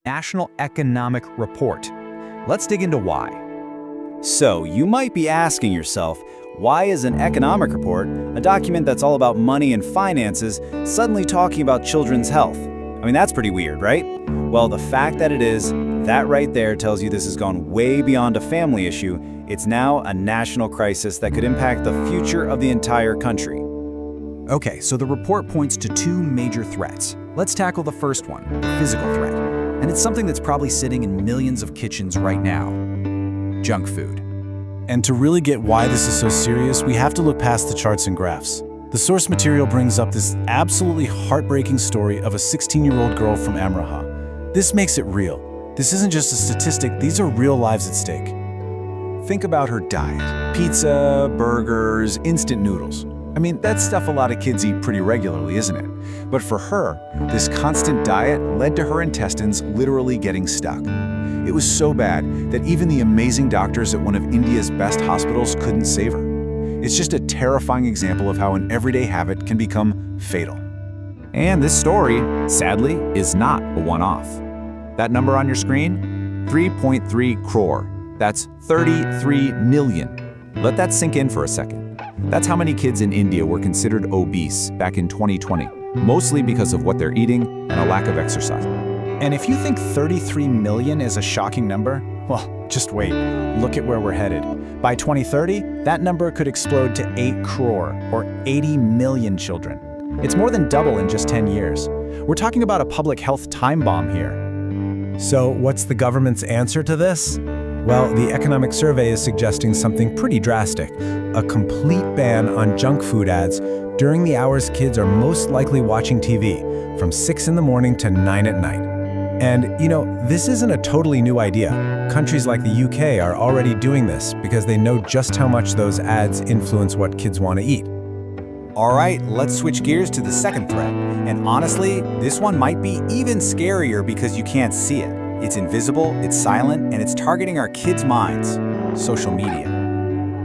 National Economic Report. Let's dig into why. So, you might be asking yourself, why is an economic report, a document that's all about money and finances, suddenly talking about children's health? I mean, that's pretty weird, right? Well, the fact that it is, that right there tells you this has gone way beyond a family issue. It's now a national crisis that could impact the future of the entire country. Okay, so the report points to two major threats. Let's tackle the first one, the physical threat. And it's something that's probably sitting in millions of kitchens right now. Junk food. And to really get why this is so serious, we have to look past the charts and graphs. The source material brings up this absolutely heartbreaking story of a 16-year-old girl from Amroha. This makes it real. This isn't just a statistic, these are real lives at stake. Think about her diet. Pizza, burgers, instant noodles. I mean, that's stuff a lot of kids eat pretty regularly, isn't it? But for her, this constant diet led to her intestines literally getting stuck. It was so bad that even the amazing doctors at one of India's best hospitals couldn't save her. It's just a terrifying example of how an everyday habit can become fatal. And this story, sadly, is not a one-off. That number on your screen? 3.3 crore. That's 33 million. Let that sink in for a second. That's how many kids in India were considered obese back in 2020, mostly because of what they're eating and a lack of exercise. And if you think 33 million is a shocking number, well, just wait. Look at where we're headed. By 2030, that number could explode to 8 crore, or 80 million children. It's more than double in just 10 years. We're talking about a public health time bomb here. So what's the government's answer to this? Well, the economic survey is suggesting something pretty drastic, a complete ban on junk food ads during the hours kids are most likely watching TV, from 6 in the morning to 9 at night. And, you know, this isn't a totally new idea. Countries like the UK are already doing this because they know just how much those ads influence what kids want to eat. All right, let's switch gears to the second threat. And honestly, this one might be even scarier because you can't see it. It's invisible, it's silent, and it's targeting our kids' minds: social media.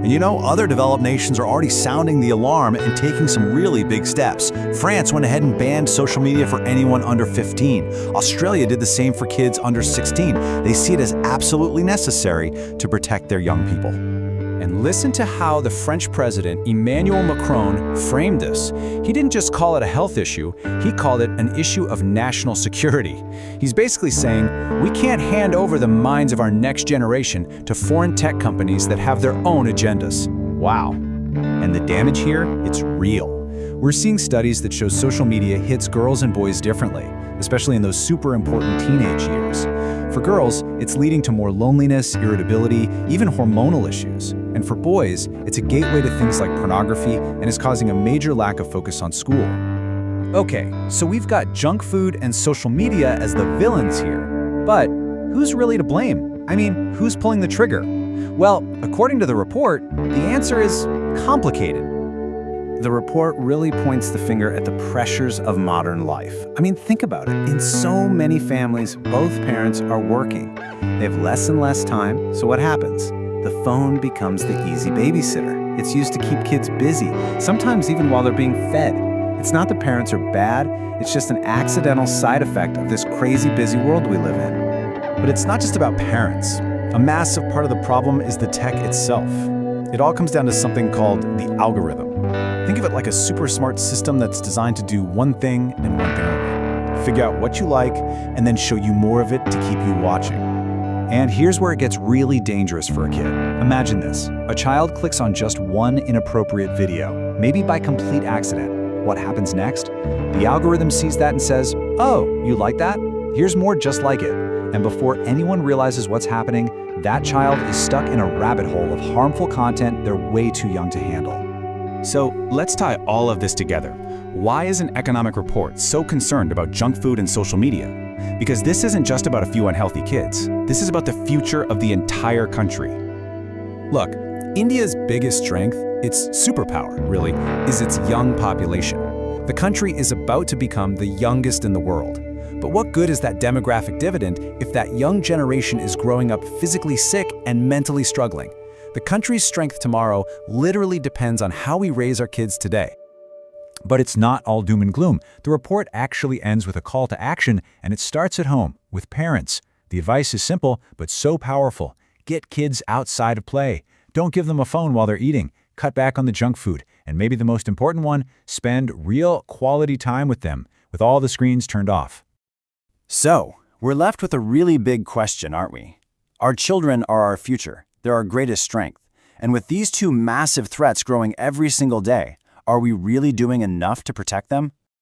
And you know, other developed nations are already sounding the alarm and taking some really big steps. France went ahead and banned social media for anyone under 15. Australia did the same for kids under 16. They see it as absolutely necessary to protect their young people. And listen to how the French president, Emmanuel Macron, framed this. He didn't just call it a health issue, he called it an issue of national security. He's basically saying, we can't hand over the minds of our next generation to foreign tech companies that have their own agendas. Wow. And the damage here, it's real. We're seeing studies that show social media hits girls and boys differently, especially in those super important teenage years. For girls, it's leading to more loneliness, irritability, even hormonal issues. And for boys, it's a gateway to things like pornography and is causing a major lack of focus on school. Okay, so we've got junk food and social media as the villains here. But who's really to blame? I mean, who's pulling the trigger? Well, according to the report, the answer is complicated. The report really points the finger at the pressures of modern life. I mean, think about it. In so many families, both parents are working. They have less and less time, so what happens? The phone becomes the easy babysitter. It's used to keep kids busy, sometimes even while they're being fed. It's not that parents are bad, it's just an accidental side effect of this crazy busy world we live in. But it's not just about parents. A massive part of the problem is the tech itself. It all comes down to something called the algorithm. Think of it like a super smart system that's designed to do one thing and one thing only. Figure out what you like and then show you more of it to keep you watching. And here's where it gets really dangerous for a kid. Imagine this. A child clicks on just one inappropriate video, maybe by complete accident. What happens next? The algorithm sees that and says, oh, you like that? Here's more just like it. And before anyone realizes what's happening, that child is stuck in a rabbit hole of harmful content they're way too young to handle. So let's tie all of this together. Why is an economic report so concerned about junk food and social media? Because this isn't just about a few unhealthy kids. This is about the future of the entire country. Look, India's biggest strength, its superpower, really, is its young population. The country is about to become the youngest in the world. But what good is that demographic dividend if that young generation is growing up physically sick and mentally struggling? The country's strength tomorrow literally depends on how we raise our kids today. But it's not all doom and gloom. The report actually ends with a call to action, and it starts at home, with parents. The advice is simple, but so powerful. Get kids outside to play. Don't give them a phone while they're eating. Cut back on the junk food. And maybe the most important one, spend real quality time with them, with all the screens turned off. So, we're left with a really big question, aren't we? Our children are our future. They're our greatest strength. And with these two massive threats growing every single day, are we really doing enough to protect them?